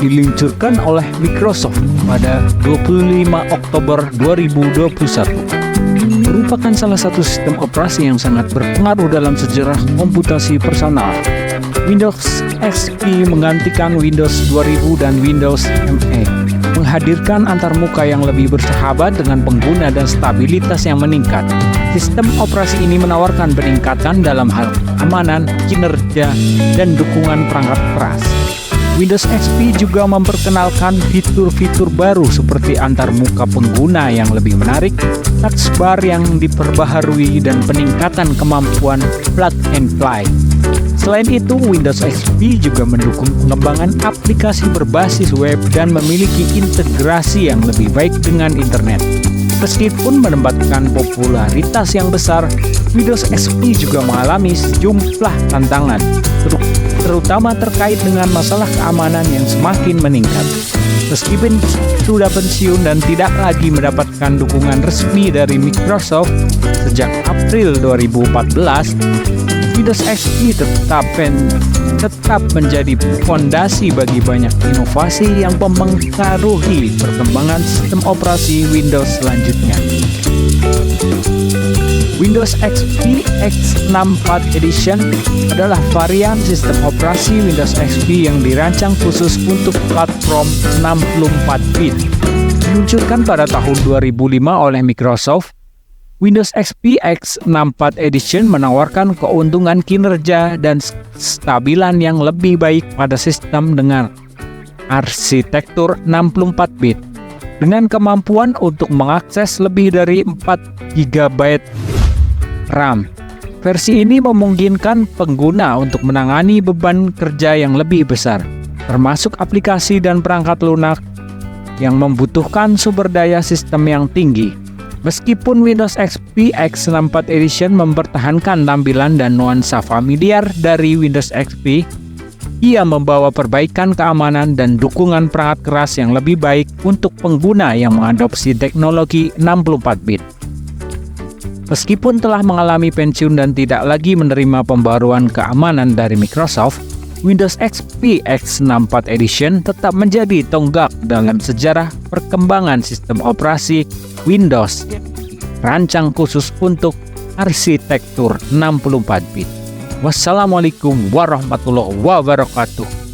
diluncurkan oleh Microsoft pada 25 Oktober 2021. Merupakan salah satu sistem operasi yang sangat berpengaruh dalam sejarah komputasi personal. Windows XP menggantikan Windows 2000 dan Windows ME, menghadirkan antarmuka yang lebih bersahabat dengan pengguna dan stabilitas yang meningkat. Sistem operasi ini menawarkan peningkatan dalam hal keamanan, kinerja, dan dukungan perangkat keras. Windows XP juga memperkenalkan fitur-fitur baru seperti antarmuka pengguna yang lebih menarik, touchbar yang diperbaharui, dan peningkatan kemampuan plug and play. Selain itu, Windows XP juga mendukung pengembangan aplikasi berbasis web dan memiliki integrasi yang lebih baik dengan internet. Meskipun menempatkan popularitas yang besar, Windows XP juga mengalami sejumlah tantangan, terutama terkait dengan masalah keamanan yang semakin meningkat. Meskipun sudah pensiun dan tidak lagi mendapatkan dukungan resmi dari Microsoft sejak April 2014, Windows XP tetap menjadi fondasi bagi banyak inovasi yang mempengaruhi perkembangan sistem operasi Windows selanjutnya. Windows XP X64 Edition adalah varian sistem operasi Windows XP yang dirancang khusus untuk platform 64-bit. Diluncurkan pada tahun 2005 oleh Microsoft, Windows XP X64 Edition menawarkan keuntungan kinerja dan stabilan yang lebih baik pada sistem dengan arsitektur 64-bit. Dengan kemampuan untuk mengakses lebih dari 4 GB RAM. Versi ini memungkinkan pengguna untuk menangani beban kerja yang lebih besar, termasuk aplikasi dan perangkat lunak yang membutuhkan sumber daya sistem yang tinggi. Meskipun Windows XP X64 Edition mempertahankan tampilan dan nuansa familiar dari Windows XP, ia membawa perbaikan keamanan dan dukungan perangkat keras yang lebih baik untuk pengguna yang mengadopsi teknologi 64-bit. Meskipun telah mengalami pensiun dan tidak lagi menerima pembaruan keamanan dari Microsoft, Windows XP X64 Edition tetap menjadi tonggak dalam sejarah perkembangan sistem operasi Windows rancang khusus untuk arsitektur 64-bit. Wassalamualaikum warahmatullahi wabarakatuh.